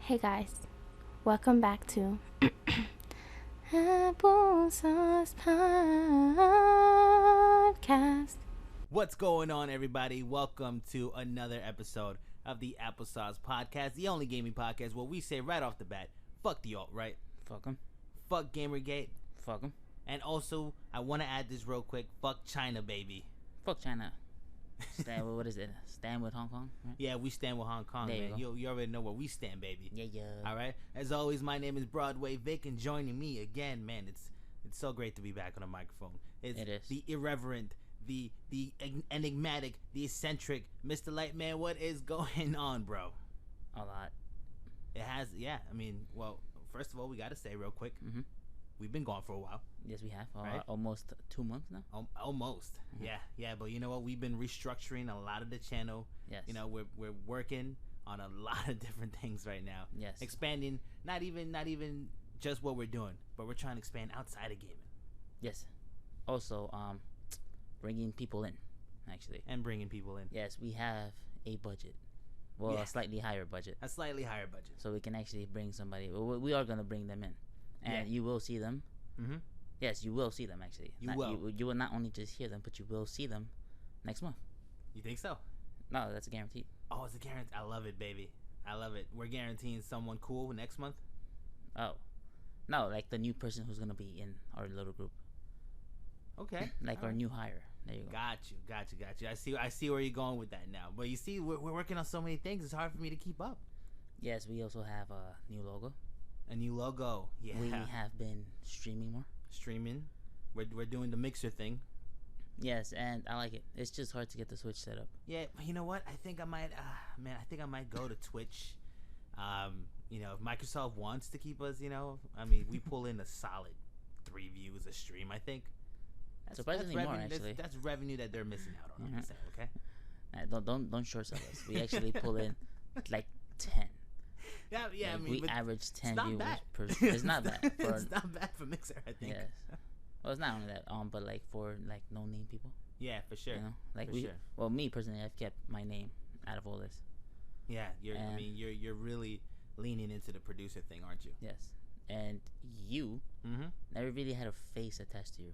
Hey guys, welcome back to Applesauce Podcast. What's going on, everybody? Welcome to another episode of the Applesauce Podcast, the only gaming podcast where we say right off the bat, fuck the alt-right, Fuck them. fuck Gamergate, Fuck them. and also, I want to add this real quick, fuck China, baby. Fuck China. Stand with, what is it? Stand with Hong Kong? Right? Yeah, we stand with Hong Kong, There you man. go. You already know where we stand, baby. Yeah. All right. As always, my name is Broadway Vic, and joining me again, man, it's so great to be back on a microphone. It is the irreverent, the enigmatic, the eccentric Mr. Lightman. What is going on, bro? A lot. It has, yeah. I mean, well, first of all, we got to say real quick, Mm-hmm. we've been gone for a while. Yes, we have. Right. Almost 2 months now. Almost. Mhm. Yeah. But you know what? We've been restructuring a lot of the channel. Yes. You know, we're working on a lot of different things right now. Yes. Expanding, not even just what we're doing, but we're trying to expand outside of gaming Yes. Also, bringing people in, actually. and bringing people in. Yes, we have a budget. Well, Yeah. a slightly higher budget. A slightly higher budget. So we can actually bring somebody. Well, we are going to bring them in. And Yeah. you will see them. Mm-hmm. Yes, you will see them, actually. You will. You will not only just hear them, but you will see them next month. You think so? No, that's guaranteed. Oh, it's a guarantee. I love it, baby. I love it. We're guaranteeing someone cool next month. Oh. No, like the new person who's going to be in our little group. Okay. Like All our right. new hire. There you go. Got you. I see where you're going with that now. But you see, we're working on so many things. It's hard for me to keep up. Yes, we also have a new logo. A new logo. Yeah. We have been streaming more. Streaming. We're doing the mixer thing. Yes, and I like it. It's just hard to get the Switch set up. Yeah. You know what? I think I might. I think I might go to Twitch. You know, if Microsoft wants to keep us, you know, I mean, we pull in a solid 3 views a stream. I think. Surprisingly more, revenue, actually. That's revenue that they're missing out on. I'm just saying, okay. Don't short sell us. We actually pull in like 10. Yeah. Like, I mean, we but average 10 it's not viewers bad. per. It's not bad. For, It's not bad for Mixer, I think. yes. Well, it's not only that. But like for like no name people. Yeah, for sure. You know, like For we. sure. Well, me personally, I've kept my name out of all this. Yeah, I And- mean, you're really leaning into the producer thing, aren't you? Yes, and you Mm-hmm. never really had a face attached to you.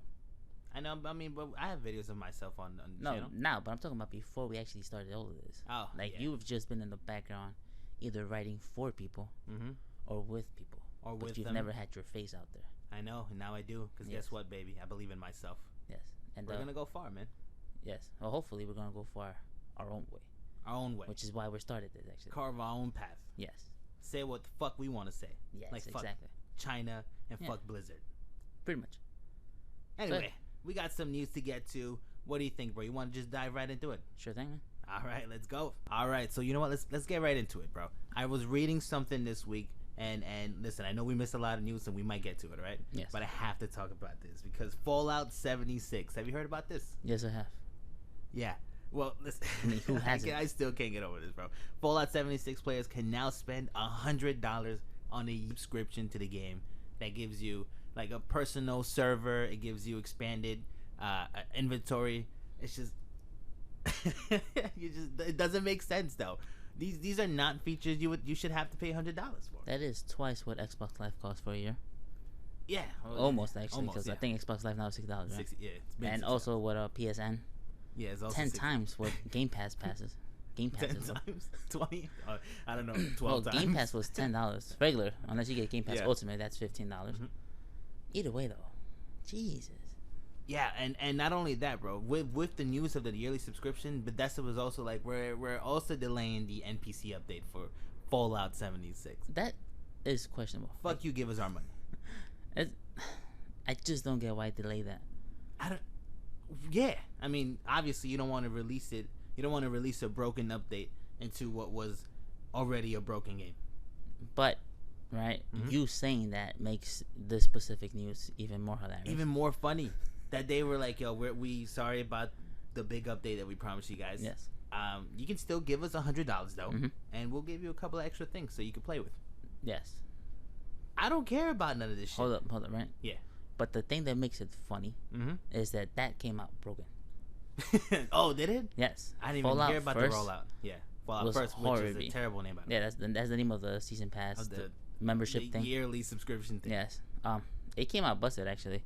I know. I mean, but I have videos of myself on the No, channel. now, but I'm talking about before we actually started all of this. Oh, Like yeah. you've just been in the background, either writing for people Mm-hmm. or with people, Or but with you've them. never had your face out there. I know, and now I do. Because Yes. guess what, baby? I believe in myself. Yes, and We're gonna go far, man. yes, well, hopefully we're gonna go for our own way, Our own way. which is why we started this actually. Carve our own path. Yes, Say what the fuck we want to say. yes, Like, fuck exactly, China and Yeah. fuck Blizzard. pretty much. Anyway, we got some news to get to. What do you think, bro? You want to just dive right into it? Sure thing, man. All right, let's go. All right, so you know what? Let's get right into it, bro. I was reading something this week, and listen, I know we missed a lot of news, and we might get to it, right? Yes. But I have to talk about this because Fallout 76. Have you heard about this? Yes, I have. Yeah. Well, listen. I mean, who hasn't? I still can't get over this, bro. Fallout 76 players can now spend $100 on a subscription to the game that gives you like a personal server. It gives you expanded inventory. It's just it doesn't make sense though. These are not features you should have to pay $100 for. That is twice what Xbox Live costs for a year. Yeah, Almost actually, Almost, because yeah. I think Xbox Live now is $6, right? 60, yeah, it's been And $6. also what PSN, yeah, it's also 10 60. times what Game Pass passes. Game Pass 10 is times, 20. I don't know, 12 well, times. Game Pass was $10 regular, unless you get Game Pass Yeah. Ultimate, that's $15. Mhm. Either way, though, Jesus. Yeah, and not only that, bro. With the news of the yearly subscription, Bethesda was also like, we're also delaying the NPC update for Fallout 76. That is questionable. Fuck you, give us our money. I just don't get why delay that. I don't. Yeah, I mean, obviously you don't want to release it. You don't want to release a broken update into what was already a broken game. But, right, Mhm. you saying that makes this specific news even more hilarious. Even more funny that they were like, yo, we sorry about the big update that we promised you guys. Yes. You can still give us $100 though, Mhm. and we'll give you a couple of extra things so you can play with. Yes. I don't care about none of this shit. Hold up, right? Yeah. But the thing that makes it funny Mm-hmm. is that came out broken. Oh, did it? Yes. I didn't even Fallout hear about first, the rollout. Yeah. Fallout First, which is a terrible name. Yeah, that's the name of the season pass, the membership thing, yearly subscription thing. Yes. It came out busted actually.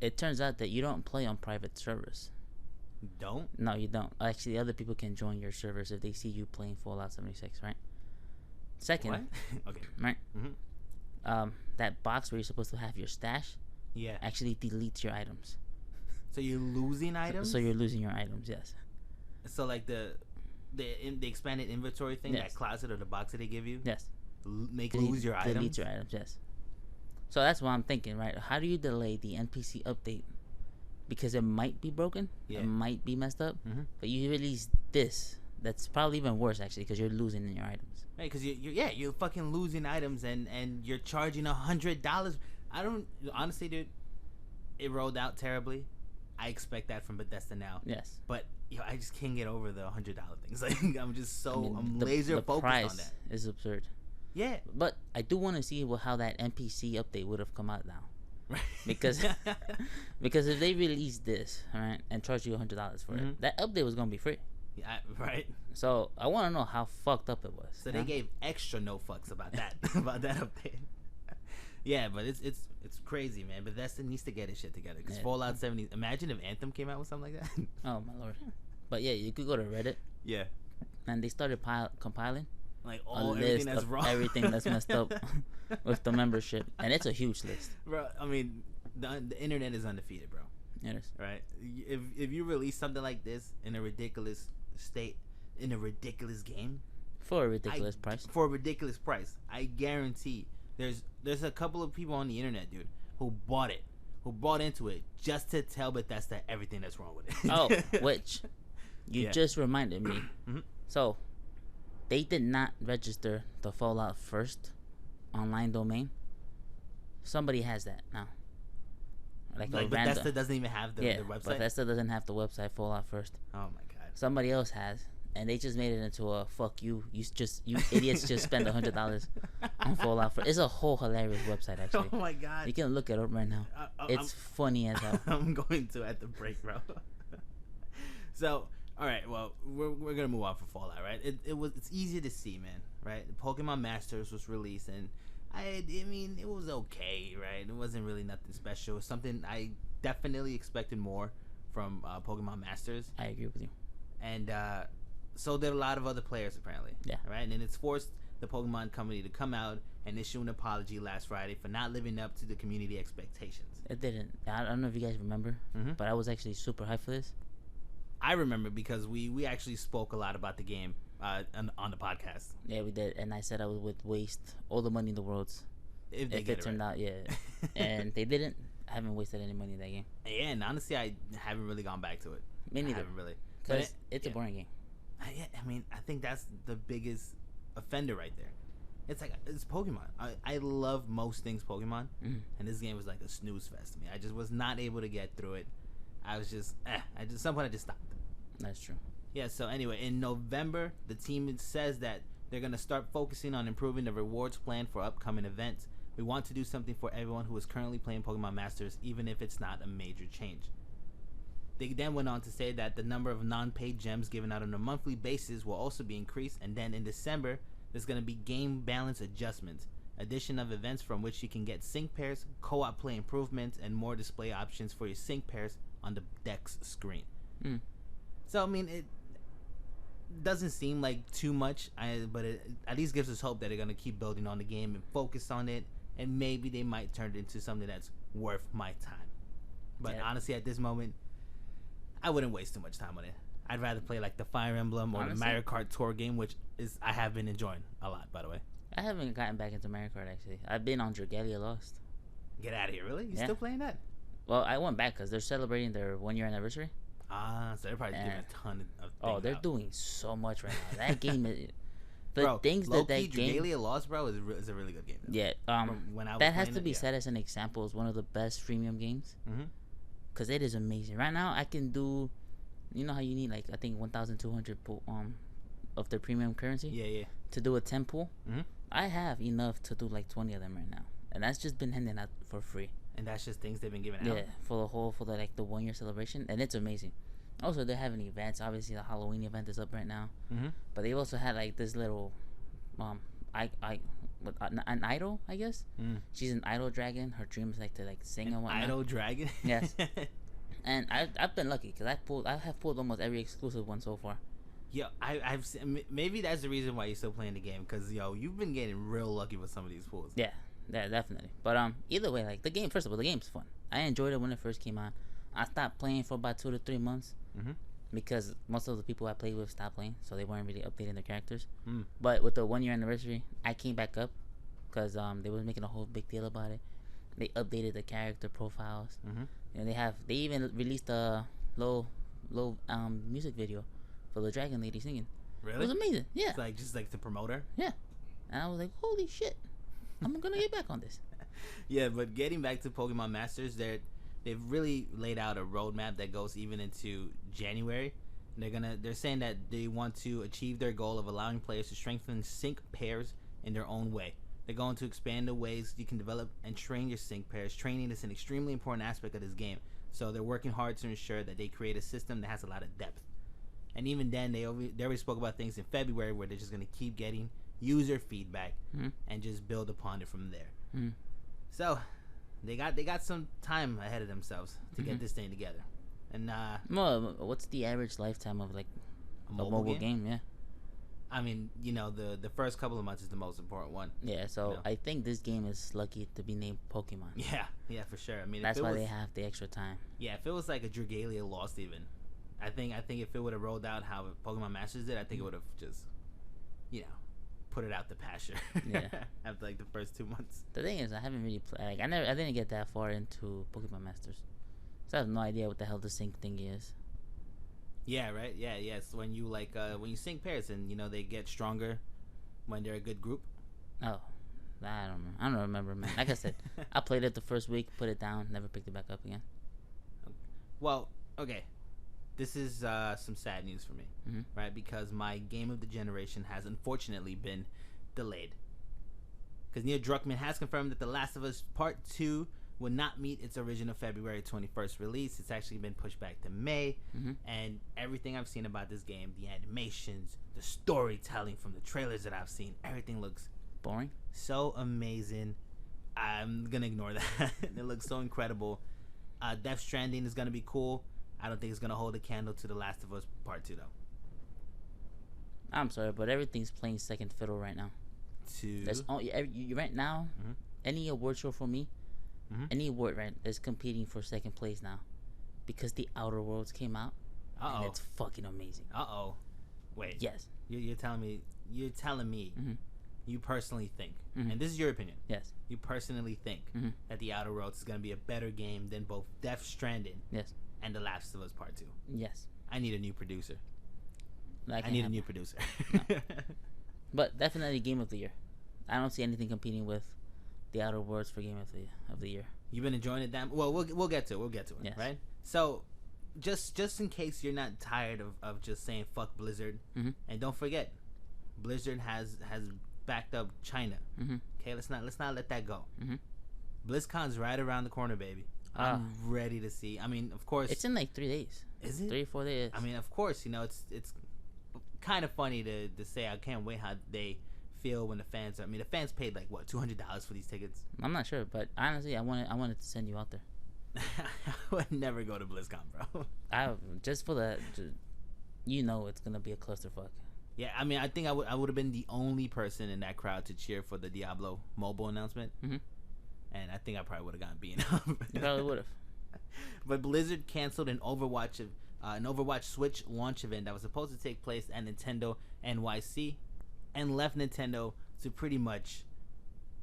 It turns out that you don't play on private servers. You don't? No, you don't. Actually, other people can join your servers if they see you playing Fallout 76, right? Second, what? Okay, right? Mm-hmm. That box where you're supposed to have your stash, actually deletes your items. So you're losing items. So you're losing your items, yes. So like the expanded inventory thing, that closet or the box that they give you, yes, lose your items. Delete your items, yes. So that's what I'm thinking, right? How do you delay the NPC update? Because it might be broken, it might be messed up, but you release this. That's probably even worse actually, because you're losing in your items. Right, because you're fucking losing items and you're charging $100. I don't honestly, dude. It rolled out terribly. I expect that from Bethesda now. Yes, but I just can't get over the $100 things. Like I'm just I'm laser focused on that. Is absurd. Yeah, but I do want to see how that NPC update would have come out now. Right. Because if they release this, all right, and charge you $100 for it, that update was gonna be free. Yeah, right. So I want to know how fucked up it was. So they gave extra no fucks about that update. Yeah, but it's crazy, man. Bethesda needs to get his shit together. Because Fallout 70. Imagine if Anthem came out with something like that. Oh my lord. But yeah, you could go to Reddit. Yeah. And they started compiling. Like everything that's wrong. Everything that's messed up with the membership, and it's a huge list, bro. I mean, the internet is undefeated, bro. It is, right? If you release something like this in a ridiculous state, in a ridiculous game, for a ridiculous price, I guarantee there's a couple of people on the internet, dude, who bought into it just to tell Bethesda everything that's wrong with it. Oh, which you just reminded me. So. They did not register the Fallout First online domain. Somebody has that now. Like Bethesda doesn't even have the website? Bethesda doesn't have the website Fallout First. Oh my god. Somebody else has. And they just made it into a fuck you. You idiots just spend $100 on Fallout First. It's a whole hilarious website actually. Oh my god. You can look it up right now. It's funny as hell. I'm going to at the break, bro. So all right, well, we're gonna move on from Fallout, right? It's easy to see, man, right? Pokemon Masters was released, and I mean, it was okay, right? It wasn't really nothing special. It was something I definitely expected more from Pokemon Masters. I agree with you. And so did a lot of other players, apparently. Yeah. Right, and it's forced the Pokemon company to come out and issue an apology last Friday for not living up to the community expectations. It didn't. I don't know if you guys remember, but I was actually super hyped for this. I remember because we actually spoke a lot about the game on the podcast. Yeah, we did, and I said I would waste all the money in the world if it turned out, and they didn't. I haven't wasted any money in that game. Yeah, and honestly, I haven't really gone back to it. Me neither. I haven't really. Because it's a boring game. I mean, I think that's the biggest offender right there. It's Pokemon. I love most things Pokemon, and this game was like a snooze fest to me. I just was not able to get through it. I was just, at some point I just stopped. That's true. Yeah, so anyway, in November, the team says that they're going to start focusing on improving the rewards plan for upcoming events. We want to do something for everyone who is currently playing Pokemon Masters, even if it's not a major change. They then went on to say that the number of non-paid gems given out on a monthly basis will also be increased, and then in December, there's going to be game balance adjustments, addition of events from which you can get sync pairs, co-op play improvements, and more display options for your sync pairs on the deck's screen. So, I mean, it doesn't seem like too much, but it at least gives us hope that they're going to keep building on the game and focus on it, and maybe they might turn it into something that's worth my time. But honestly, at this moment, I wouldn't waste too much time on it. I'd rather play like the Fire Emblem or the Mario Kart Tour game, which I have been enjoying a lot, by the way. I haven't gotten back into Mario Kart, actually. I've been on Dragalia Lost. Get out of here, really? You still playing that? Well, I went back because they're celebrating their 1-year anniversary. So they're probably doing a ton of things. Oh, they're doing so much right now. That game is... Bro, things that game... Dragalia Lost, bro, is a really good game. Though. Yeah. That has to be said as an example as one of the best freemium games. Because it is amazing. Right now, I can do... You know how you need, like, I think 1,200 of their premium currency? Yeah. To do a 10 pool? I have enough to do, like, 20 of them right now. And that's just been handing out for free. And that's just things they've been giving out? Yeah, for the 1-year celebration. And it's amazing. Also, they're having events. Obviously, the Halloween event is up right now. Mm-hmm. But they've also had like this little, an idol, I guess. Mm. She's an idol dragon. Her dream is like to like sing and whatnot. Idol dragon. Yes. And I've been lucky because I have pulled almost every exclusive one so far. Yeah, I've maybe that's the reason why you're still playing the game, because you've been getting real lucky with some of these pulls. Yeah, definitely. But either way, like the game. First of all, the game's fun. I enjoyed it when it first came out. I stopped playing for about 2 to 3 months because most of the people I played with stopped playing, so they weren't really updating their characters. But with the 1 year anniversary, I came back up because they was making a whole big deal about it. They updated the character profiles. And they even released a low music video for the dragon lady singing. Really? It was amazing. Yeah. It's like just like to promote her. Yeah. And I was like, holy shit, I'm gonna get back on this. Yeah, but getting back to Pokemon Masters, they've really laid out a roadmap that goes even into January. They're saying that they want to achieve their goal of allowing players to strengthen sync pairs in their own way. They're going to expand the ways you can develop and train your sync pairs. Training is an extremely important aspect of this game, so they're working hard to ensure that they create a system that has a lot of depth. And even then, they already spoke about things in February where they're just going to keep getting user feedback and just build upon it from there. So they got some time ahead of themselves to get this thing together. And well, what's the average lifetime of like a mobile game? Yeah. I mean, the first couple of months is the most important one. Yeah, so I think this game is lucky to be named Pokemon. Yeah, for sure. I mean, that's why they have the extra time. Yeah, if it was like a Dragalia Lost even, I think if it would have rolled out how Pokemon Masters did, I think it would have just, put it out the pasture. Yeah. After like the first 2 months. The thing is, I haven't really played. Like, I didn't get that far into Pokemon Masters, so I have no idea what the hell the sync thing is. Yeah, right. Yeah, yes. When you when you sync pairs and they get stronger when they're a good group. Oh, I don't remember, man. Like I said, I played it the first week, put it down, never picked it back up again. Well, okay. This is some sad news for me, right? Because my game of the generation has unfortunately been delayed. Because Neil Druckmann has confirmed that The Last of Us Part 2 will not meet its original February 21st release. It's actually been pushed back to May. And everything I've seen about this game, the animations, the storytelling from the trailers that I've seen, everything looks boring, so amazing. I'm going to ignore that. It looks so incredible. Death Stranding is going to be cool. I don't think it's going to hold a candle to The Last of Us Part 2, though. I'm sorry, but everything's playing second fiddle right now. Right now, any award show for me, any award is competing for second place now, because The Outer Worlds came out, and it's fucking amazing. Wait. Yes. You're telling me you personally think, and this is your opinion. Yes. You personally think that The Outer Worlds is going to be a better game than both Death Stranding. Yes. And The Last of Us Part 2. Yes. I need a new producer. A new producer. No. But definitely Game of the Year. I don't see anything competing with The Outer Worlds for Game of the Year. You've been enjoying it, Well, we'll get to it. We'll get to it. Yes. Right? So, just in case you're not tired of just saying fuck Blizzard, and don't forget, Blizzard has backed up China. Okay, let's not let that go. BlizzCon's right around the corner, baby. I'm ready to see. I mean, of course, it's in like 3 days. Is it 3 or 4 days? I mean, of course, it's kind of funny to say. I can't wait how they feel when the fans. I mean, the fans paid like what $200 for these tickets. I'm not sure, but honestly, I wanted to send you out there. I would never go to BlizzCon, bro. Just for the, it's gonna be a clusterfuck. Yeah, I mean, I think I would have been the only person in that crowd to cheer for the Diablo mobile announcement. And I think I probably would have gotten beaten up. You probably would have. But Blizzard canceled an Overwatch Switch launch event that was supposed to take place at Nintendo NYC, and left Nintendo to pretty much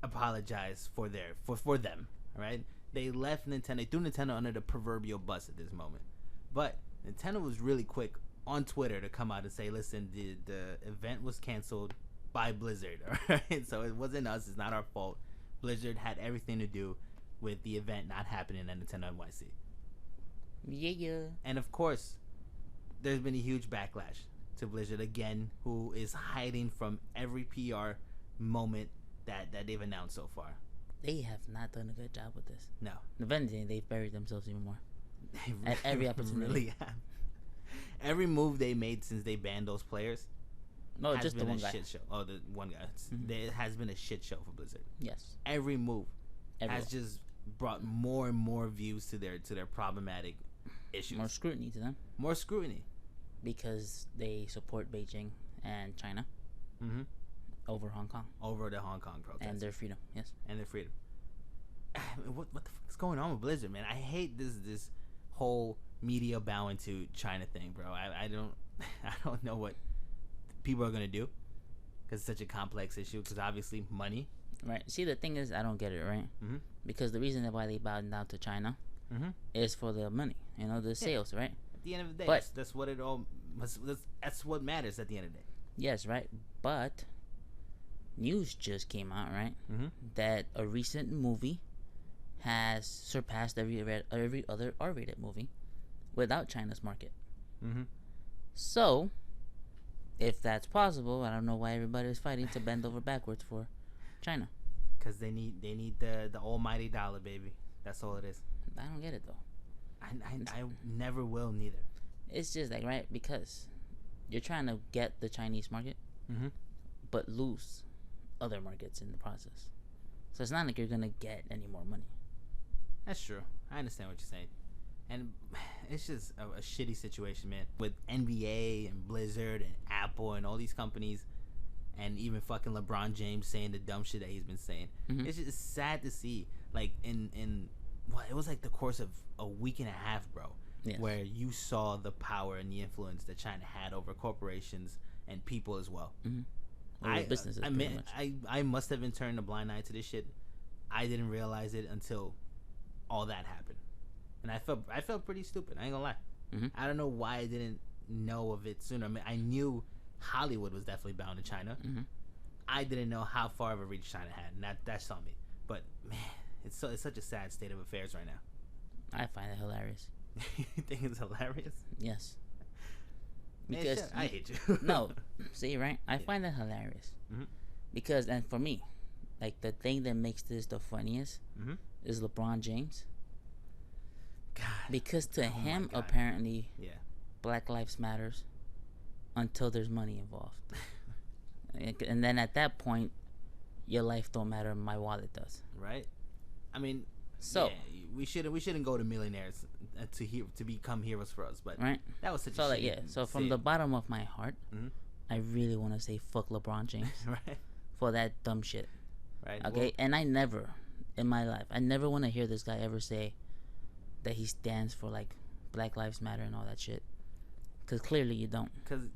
apologize for them. All right, they left Nintendo. They threw Nintendo under the proverbial bus at this moment. But Nintendo was really quick on Twitter to come out and say, "Listen, the event was canceled by Blizzard. All right, so it wasn't us. It's not our fault. Blizzard had everything to do with the event not happening at Nintendo NYC." Yeah. And of course, there's been a huge backlash to Blizzard again, who is hiding from every PR moment that they've announced so far. They have not done a good job with this. No. If anything, they've buried themselves even more. At every opportunity. Really have. every move they made since they banned those players. No, just the one guy. Shit show. Oh, the one guy. It has been a shit show for Blizzard. Yes. Every move has just brought more and more views to their problematic issues. More scrutiny to them. More scrutiny. Because they support Beijing and China over Hong Kong. Over the Hong Kong protests. And their freedom, yes. And their freedom. What the fuck is going on with Blizzard, man? I hate this whole media bowing to China thing, bro. I don't know what people are gonna do because it's such a complex issue. Because obviously money. Right. See, the thing is, I don't get it, right? Because the reason why they bowed down to China is for the money, the sales, right? At the end of the day, but that's what it all. That's what matters at the end of the day. Yes, right. But news just came out, right? That a recent movie has surpassed every other R-rated movie without China's market. So, if that's possible, I don't know why everybody is fighting to bend over backwards for China. Because they need the almighty dollar, baby. That's all it is. I don't get it though. I never will neither. It's just like, right, because you're trying to get the Chinese market, but lose other markets in the process. So it's not like you're gonna get any more money. That's true. I understand what you're saying. And it's just a shitty situation, man. With NBA and Blizzard and Apple and all these companies, and even fucking LeBron James saying the dumb shit that he's been saying. It's just sad to see. Like in what it was like the course of a week and a half, bro. Yes. Where you saw the power and the influence that China had over corporations and people as well. Businesses. I must have been turning a blind eye to this shit. I didn't realize it until all that happened, and I felt pretty stupid. I ain't gonna lie. I don't know why I didn't know of it sooner. I mean, I knew Hollywood was definitely bound to China. I didn't know how far of a reach China had, and that's on me. But man, it's such a sad state of affairs right now. I find it hilarious. You think it's hilarious? Yes. Because man, I hate you. No, see, right? I find it hilarious because, and for me, like the thing that makes this the funniest is LeBron James. God. Because to him, apparently, Black Lives Matters until there's money involved, and then at that point, your life don't matter. My wallet does. Right. I mean, so we shouldn't go to millionaires to become heroes for us, but right. That was such so a like So from the bottom of my heart, I really want to say fuck LeBron James right. for that dumb shit. Right. Okay, well, and I never in my life want to hear this guy ever say that he stands for like Black Lives Matter and all that shit. Because clearly you don't. Because,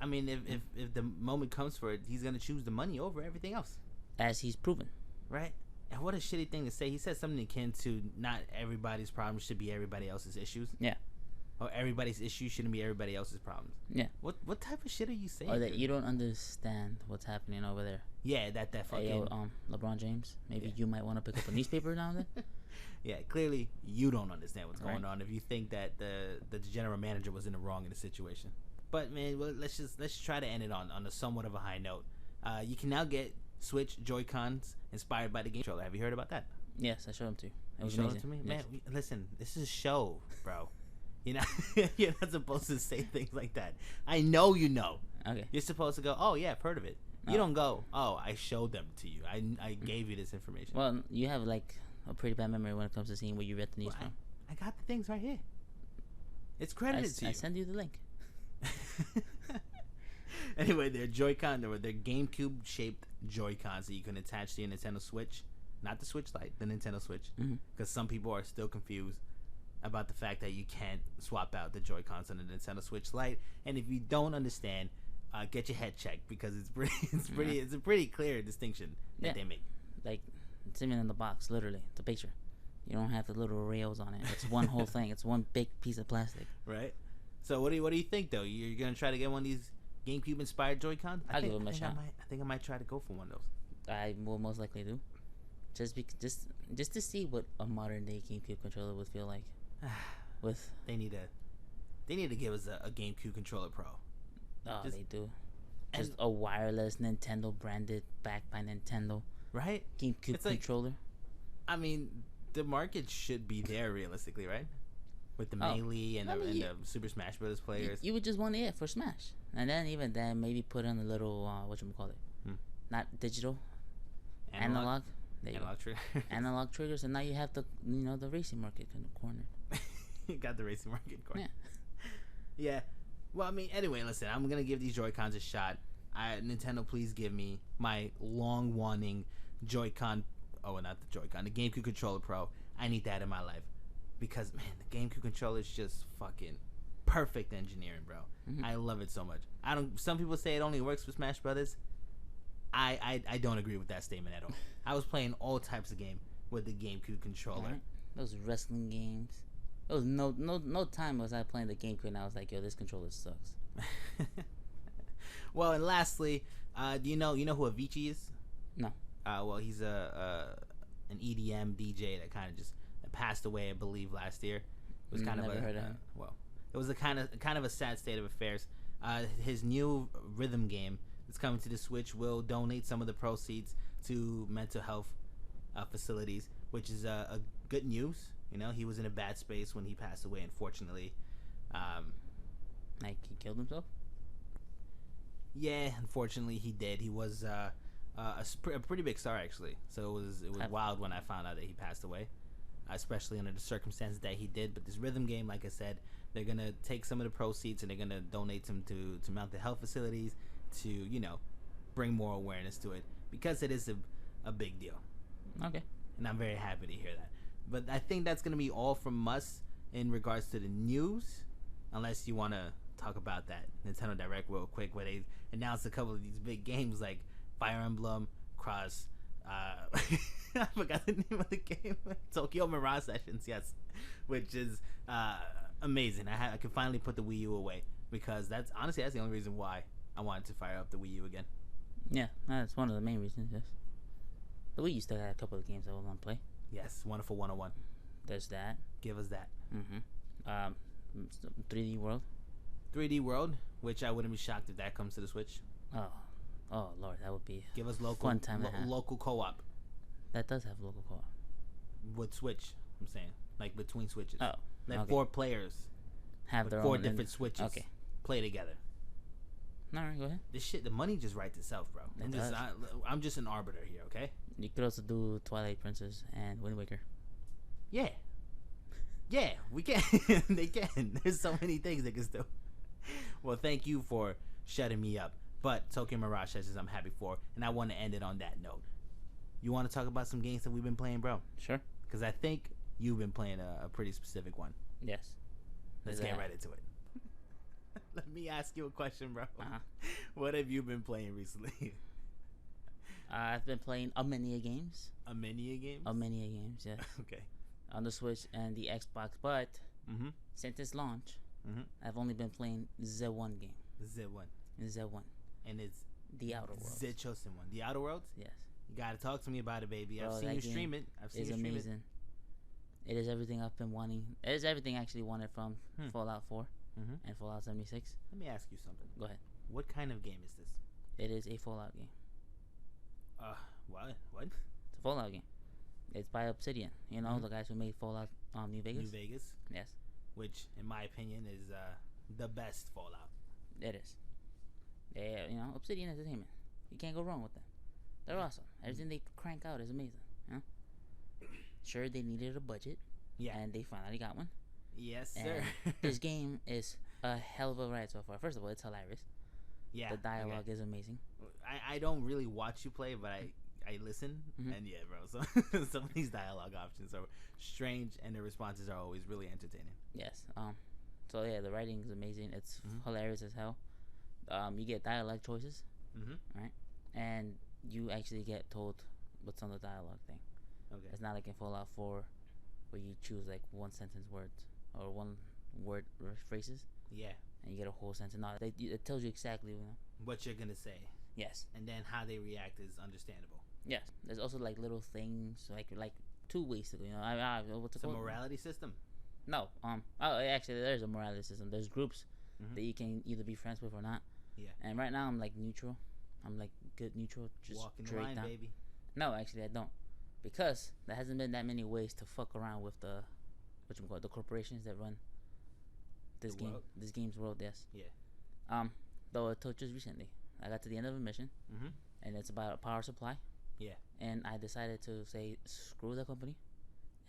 I mean, if the moment comes for it, he's gonna choose the money over everything else, as he's proven. Right. And what a shitty thing to say. He said something akin to not everybody's problems should be everybody else's issues. Yeah. Or everybody's issues shouldn't be everybody else's problems. Yeah. What type of shit are you saying? Or that you don't understand what's happening over there. Yeah, that fucking... Hey, LeBron James, maybe you might want to pick up a newspaper now and then. Yeah, clearly you don't understand what's going on if you think that the general manager was in the wrong in the situation. But, man, well, let's try to end it on a somewhat of a high note. You can now get Switch Joy-Cons inspired by the game controller. Have you heard about that? Yes, I showed them to you. It was amazing. Them to me? Yes. Man, listen, this is a show, bro. You're not supposed to say things like that. I know you know. Okay. You're supposed to go, oh, yeah, I've heard of it. You don't go, oh, I showed them to you. I gave you this information. Well, you have, like, a pretty bad memory when it comes to seeing where you read the news from. I got the things right here. It's credited to you. I send you the link. Anyway, they're Joy-Con. They're GameCube-shaped Joy-Cons that you can attach to your Nintendo Switch. Not the Switch Lite, the Nintendo Switch. Because some people are still confused about the fact that you can't swap out the Joy-Cons on the Nintendo Switch Lite. And if you don't understand, get your head checked because it's a pretty clear distinction that they make. Like, it's even in the box, literally, the picture. You don't have the little rails on it. It's one whole thing. It's one big piece of plastic. Right. So what do you think though? You're gonna try to get one of these GameCube inspired Joy-Cons? I'll give them a shot. I think I might try to go for one of those. I will most likely do. Just to see what a modern day GameCube controller would feel like. With they need to give us a GameCube controller Pro. Oh, they do. Just a wireless Nintendo branded, backed by Nintendo. Right? GameCube controller. I mean, the market should be there realistically, right? with the Melee and the Super Smash Brothers players. You would just want it for Smash, and then even then maybe put in a little whatchamacallit, not digital, analog. Analog triggers. Analog triggers, and now you have the racing market kind of cornered. You got the racing market cornered. Yeah. Yeah. Well, I mean, anyway, listen, I'm gonna give these Joy-Cons a shot. Nintendo, please give me my long-wanting Joy-Con. Oh, not the Joy-Con, the GameCube Controller Pro. I need that in my life because, man, the GameCube controller is just fucking perfect engineering, bro. Mm-hmm. I love it so much. Some people say it only works for Smash Brothers. I don't agree with that statement at all. I was playing all types of game with the GameCube controller. Right. Those wrestling games. There was no time was I playing the GameCube and I was like, yo, this controller sucks. Well, and lastly, do you know who Avicii is? No. Well, he's an EDM DJ that kind of just passed away, I believe, last year. It was kind Never heard of him. Well, it was a kind of a sad state of affairs. His new rhythm game that's coming to the Switch will donate some of the proceeds to mental health facilities, which is a good news. He was in a bad space when he passed away, unfortunately. Like he killed himself? Yeah, unfortunately he did. He was a pretty big star, actually. So it was wild when I found out that he passed away, especially under the circumstances that he did. But this rhythm game, like I said, they're gonna take some of the proceeds and they're gonna donate them to mental health facilities to bring more awareness to it, because it is a big deal. Okay. And I'm very happy to hear that. But I think that's going to be all from us in regards to the news, unless you want to talk about that Nintendo Direct real quick, where they announced a couple of these big games like Fire Emblem, Cross, I forgot the name of the game, Tokyo Mirage Sessions, yes, which is amazing. I can finally put the Wii U away, because that's the only reason why I wanted to fire up the Wii U again. Yeah, that's one of the main reasons, yes. The Wii U still had a couple of games I would want to play. Yes, Wonderful 101. There's that. Give us that. 3D World. 3D World, which I wouldn't be shocked if that comes to the Switch. Oh Lord, that would be give us local fun time local co-op. That does have local co-op. With Switch, I'm saying, like between Switches. Oh, like okay. 4 players have their 4 own different Switches. Okay. Play together. All right, go ahead. The money just writes itself, bro. I'm just an arbiter here, okay? You could also do Twilight Princess and Wind Waker. Yeah, we can. They can. There's so many things they can do. Well, thank you for shutting me up. But Tokyo Mirage Sessions I'm happy for, and I want to end it on that note. You want to talk about some games that we've been playing, bro? Sure. Because I think you've been playing a pretty specific one. Yes. Let's get right into it. Let me ask you a question, bro. Uh-huh. What have you been playing recently? I've been playing a many a games. A many a games? A many a games, yes. Okay. On the Switch and the Xbox, but since its launch, I've only been playing the one game. The one. And it's The Outer Worlds. The chosen one. The Outer Worlds? Yes. You gotta talk to me about it, baby. Bro, I've seen you stream it. It's amazing. It is everything I've been wanting. It is everything I actually wanted from Fallout 4 and Fallout 76. Let me ask you something. Go ahead. What kind of game is this? It is a Fallout game. What? It's a Fallout game. It's by Obsidian. You know, the guys who made Fallout New Vegas. New Vegas? Yes. Which, in my opinion, is the best Fallout. It is. Obsidian Entertainment. You can't go wrong with them. They're awesome. Everything they crank out is amazing. Sure, they needed a budget. Yeah. And they finally got one. Yes, and sir. This game is a hell of a ride so far. First of all, it's hilarious. Yeah. The dialogue is amazing. I don't really watch you play, but I listen. And yeah, bro. So some of these dialogue options are strange, and the responses are always really entertaining. Yes. So yeah, the writing is amazing. It's hilarious as hell. You get dialogue choices, right? And you actually get told what's on the dialogue thing. Okay. It's not like in Fallout 4 where you choose like one sentence words or one word phrases. Yeah. And you get a whole sentence. No, it tells you exactly what you're gonna say. Yes. And then how they react is understandable. Yes. There's also like little things like 2 ways to go. What's it called? It's a morality system. No. Actually, there's a morality system. There's groups that you can either be friends with or not. Yeah. And right now I'm like neutral. I'm like good neutral. Just walking the line, baby. No, actually I don't, because there hasn't been that many ways to fuck around with the corporations that run this game's world. Yes. Yeah. Though it took just recently. I got to the end of a mission, and it's about a power supply. Yeah. And I decided to say screw the company,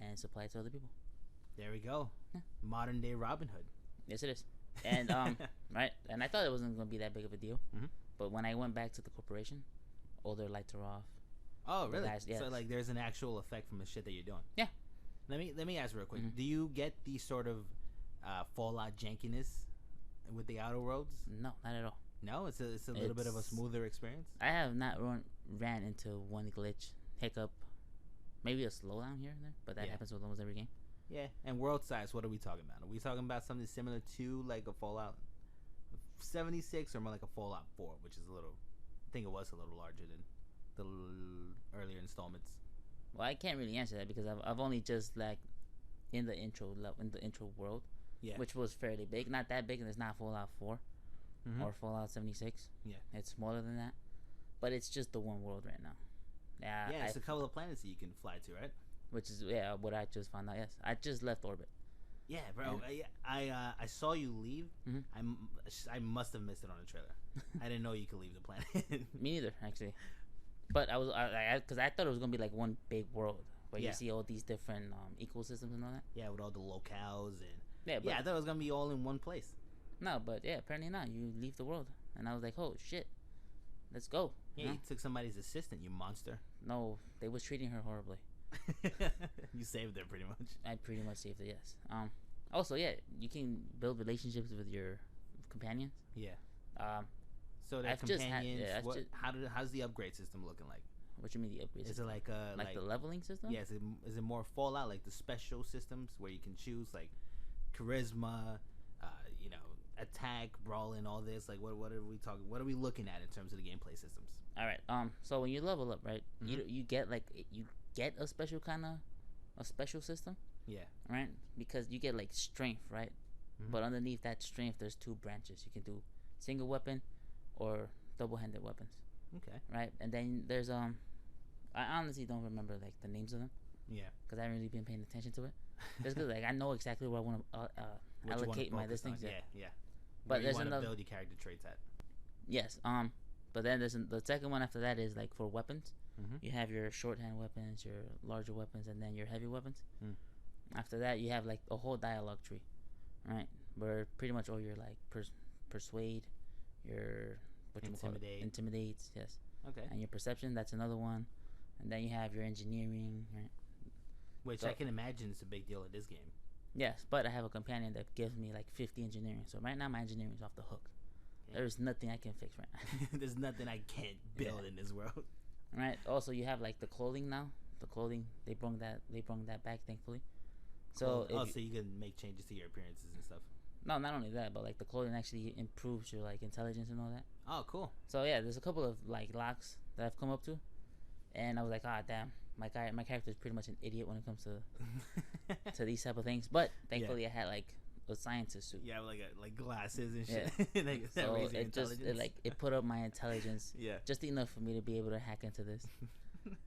and supply it to other people. There we go. Yeah. Modern day Robin Hood. Yes, it is. And right. And I thought it wasn't going to be that big of a deal, but when I went back to the corporation, all their lights are off. Oh, really? Guys, yes. So like, there's an actual effect from the shit that you're doing. Yeah. Let me ask real quick. Do you get the sort of Fallout jankiness with the outer worlds? No, not at all. No, it's a little bit of a smoother experience. I have not ran into one glitch, hiccup, maybe a slowdown here and there, but that happens with almost every game. Yeah, and world size, what are we talking about? Are we talking about something similar to like a Fallout 76 or more like a Fallout 4, which is I think it was a little larger than the earlier installments? Well, I can't really answer that because I've only just like in the intro world, which was fairly big, not that big, and it's not Fallout 4 or Fallout 76. Yeah, it's smaller than that, but it's just the one world right now. Yeah, it's a couple of planets that you can fly to, right? Which is what I just found out. Yes, I just left orbit. Yeah, bro. I saw you leave. I must have missed it on the trailer. I didn't know you could leave the planet. Me neither, actually. But because I thought it was gonna be like one big world where you see all these different ecosystems and all that. Yeah, with all the locales and I thought it was gonna be all in one place. No, but apparently not. You leave the world, and I was like, oh shit, let's go. Yeah, you took somebody's assistant, you monster. No, they was treating her horribly. You saved her pretty much. I pretty much saved her. Yes. Also, you can build relationships with your companions. Yeah. So that companions, how's the upgrade system looking like? What you mean the upgrade system? Is it like the leveling system? Yeah. Is it more Fallout, like the special systems where you can choose like charisma, attack, brawling, all this? Like what are we talking? What are we looking at in terms of the gameplay systems? All right. So when you level up, right, you get a special a special system. Yeah. Right. Because you get like strength, right? But underneath that strength, there's two branches. You can do single weapon or double-handed weapons. Okay. Right. And then there's I honestly don't remember like the names of them. Yeah. Because I haven't really been paying attention to it. Just because like I know exactly where I want to allocate my this things. Yeah. But there's another build your character traits at. Yes. But then there's the second one after that is like for weapons. You have your shorthand weapons, your larger weapons, and then your heavy weapons. After that, you have like a whole dialogue tree, right? Where pretty much all your like persuade, your intimidates, yes. Okay. And your perception, that's another one. And then you have your engineering, right? Which I can imagine is a big deal in this game. Yes, but I have a companion that gives me like 50 engineering. So right now my engineering is off the hook. Yeah. There's nothing I can fix right now. There's nothing I can't build in this world. Right. Also, you have like the clothing now. The clothing they brought that back, thankfully. So so you can make changes to your appearances and stuff. No, not only that, but like the clothing actually improves your like intelligence and all that. Oh, cool. So yeah, there's a couple of like locks that I've come up to, and I was like, damn, my character is pretty much an idiot when it comes to to these type of things. But thankfully, I had like a scientist suit. Yeah, like glasses and shit. Yeah. So it put up my intelligence. Yeah. Just enough for me to be able to hack into this.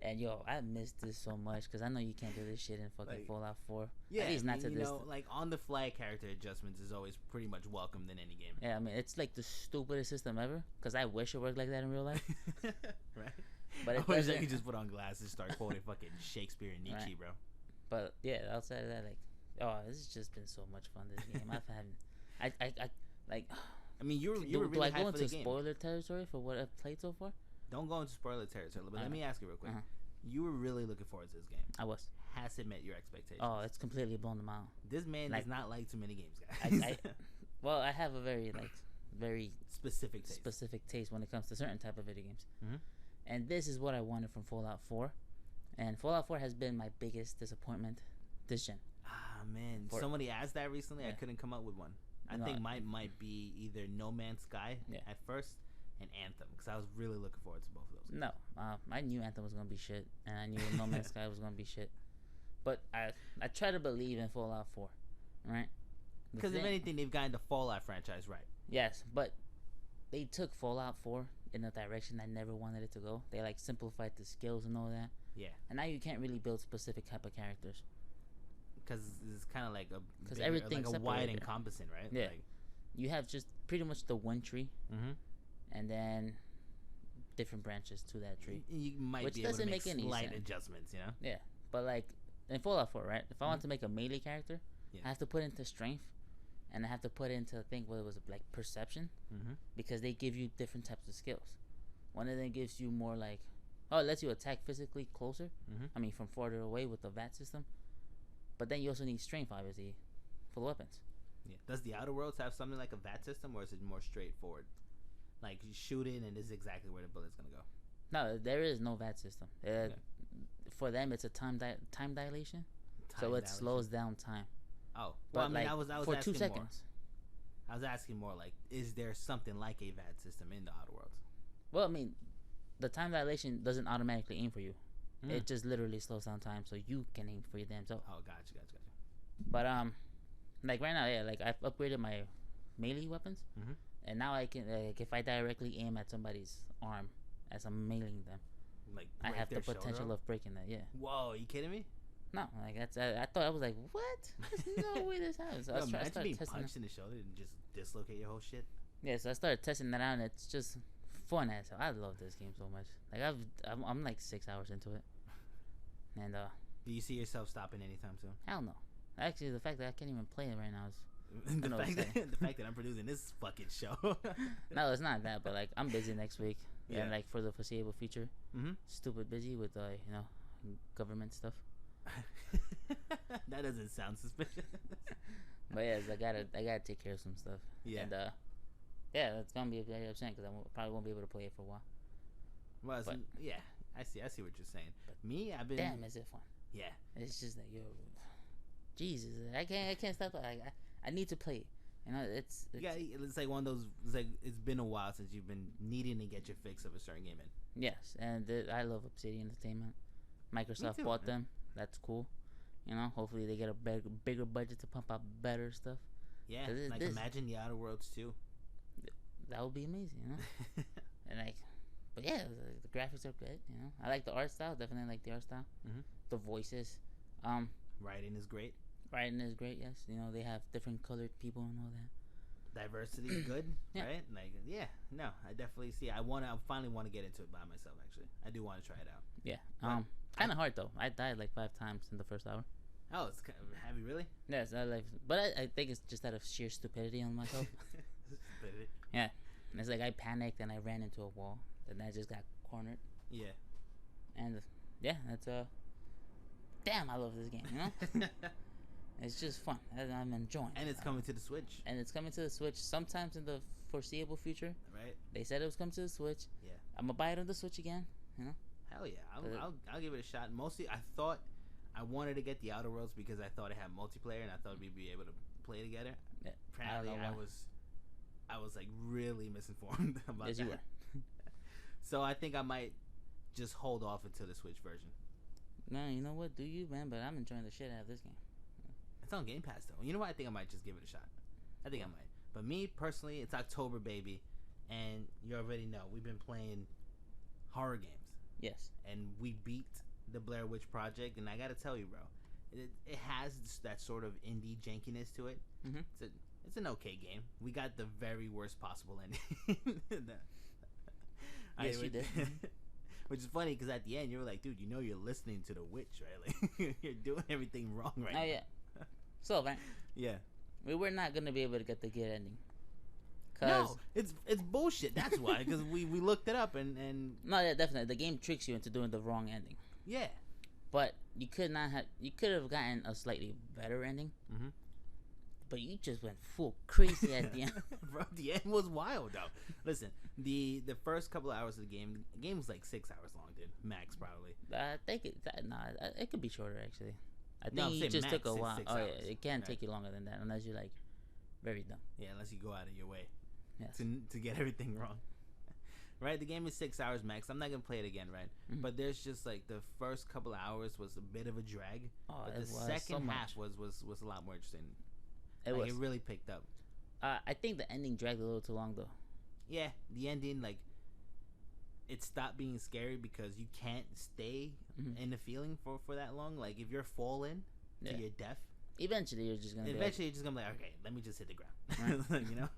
And I missed this so much because I know you can't do this shit in fucking Fallout 4. Yeah, at least not to this. Like on the fly character adjustments is always pretty much welcomed in any game. Yeah, I mean it's like the stupidest system ever because I wish it worked like that in real life. Right. But I wish I could just put on glasses, start quoting fucking Shakespeare and Nietzsche, right. Bro. But yeah, outside of that, like, this has just been so much fun. This game, I mean, you were really do I hyped go for the into game. spoiler territory for what I've played so far? Don't go into spoiler territory, but let me ask you real quick. You were really looking forward to this game. I was. Has it met your expectations? Oh, it's completely blown them out. This man does not like too many games, guys. I have a very specific taste when it comes to certain type of video games. And this is what I wanted from Fallout 4. And Fallout 4 has been my biggest disappointment this gen. Ah, man. Somebody asked that recently. Yeah. I couldn't come up with one. I think mine might be either No Man's Sky at first and Anthem, because I was really looking forward to both of those. No. I knew Anthem was going to be shit, and I knew No Man's Sky was going to be shit. But I try to believe in Fallout 4, right? Because if anything, they've gotten the Fallout franchise right. Yes, but they took Fallout 4 in a direction I never wanted it to go. They like simplified the skills and all that. Yeah. And now you can't really build specific type of characters. Because it's kind of like because everything's like a wide encompassing, right? Yeah. Like, you have just pretty much the one tree, mm-hmm. and then different branches to that tree. You might be able to make slight adjustments, you know? Yeah, but like in Fallout 4, right? If I want to make a melee character, I have to put into strength, and I have to put into I think what it was like perception, because they give you different types of skills. One of them gives you more like, it lets you attack physically closer. I mean, from farther away with the VAT system. But then you also need strength, obviously, for the weapons. Yeah. Does the Outer Worlds have something like a VAT system, or is it more straightforward? Like you shoot it, and this is exactly where the bullet's gonna go. No, there is no VAT system. For them, it's a time dilation, slows down time. Oh, well, I mean, I was for asking 2 seconds. More. I was asking more like, is there something like a VAT system in the Outer Worlds? Well, I mean, the time dilation doesn't automatically aim for you. It just literally slows down time, so you can aim for your damn self. Oh, gotcha. But like right now, like I've upgraded my melee weapons, and now I can like if I directly aim at somebody's arm as I'm meleeing them, like I have the potential of breaking that. Yeah. Whoa, are you kidding me? No, like that's I thought I was like, what? There's no way this happens. So I started being punched in the shoulder and just dislocate your whole shit. Yeah, so I started testing that out, and it's just fun as hell. I love this game so much. Like I'm like 6 hours into it, and do you see yourself stopping anytime soon? Hell no. Actually, the fact that I can't even play it right now is the fact that I'm producing this fucking show. No, it's not that, but like I'm busy next week, and like for the foreseeable future, stupid busy with government stuff. That doesn't sound suspicious. But yes, I gotta take care of some stuff. Yeah, and that's gonna be very upsetting because I probably won't be able to play it for a while. Well, yeah, I see what you're saying. But me, I've been. Damn, is it fun? Yeah, it's just like Jesus, I can't stop. I need to play it. You know, it's like one of those. It's like it's been a while since you've been needing to get your fix of a certain game in. Yes, and I love Obsidian Entertainment. Microsoft bought them. That's cool. You know, hopefully they get a bigger budget to pump out better stuff. Yeah, like imagine the Outer Worlds too. That would be amazing, you know. And like, but yeah, the graphics are good. You know, I like the art style. Definitely like the art style. The voices. Writing is great. Yes. You know, they have different colored people and all that. Diversity is good, right? Like, yeah, no, I definitely see. I finally want to get into it by myself. Actually, I do want to try it out. Yeah. Kind of hard though. I died like 5 times in the first hour. Oh, it's kind of, have you really? Yes, but I think it's just out of sheer stupidity on myself. Stupidity. Yeah, and it's like I panicked and I ran into a wall, and I just got cornered. Yeah. And yeah, that's damn, I love this game. You know. It's just fun. I'm enjoying. And it's coming to the Switch. Sometime in the foreseeable future. Right. They said it was coming to the Switch. Yeah. I'm gonna buy it on the Switch again. You know. Hell yeah. I'll give it a shot. Mostly, I thought I wanted to get the Outer Worlds because I thought it had multiplayer and I thought we'd be able to play together. Yeah. Apparently, I was like really misinformed about that. Yes, you were. So I think I might just hold off until the Switch version. No, you know what? Do you, man? But I'm enjoying the shit out of this game. It's on Game Pass though. You know what? I think I might just give it a shot. I think I might. But me personally, it's October, baby, and you already know we've been playing horror games. Yes. And we beat the Blair Witch Project, and I gotta tell you, bro, it has that sort of indie jankiness to it. It's an okay game. We got the very worst possible ending. Yes, you did. Which is funny because at the end you were like, dude, you know you're listening to the witch, right? Like you're doing everything wrong right now. Oh yeah. So, man. Yeah. We were not gonna be able to get the good ending. No, it's bullshit. That's why, because we looked it up and. No, yeah, definitely. The game tricks you into doing the wrong ending. Yeah. But you could have gotten a slightly better ending. But you just went full crazy at the end. Bro, the end was wild though. Listen, the first couple of hours of the game was like 6 hours long, dude. Max probably. I think it could be shorter actually. I think it just took a while. Oh yeah, it can't take you longer than that unless you're like very dumb. Yeah, unless you go out of your way. Yes. To get everything wrong. Right, the game is 6 hours max. I'm not gonna play it again, right? But there's just like the first couple of hours was a bit of a drag. But the second half was a lot more interesting. It really picked up. I think the ending dragged a little too long though. Yeah, the ending, like, it stopped being scary because you can't stay in the feeling for that long. Like if you're falling to your death, Eventually, you're just gonna. You're just gonna be like, okay, let me just hit the ground. Right. You know.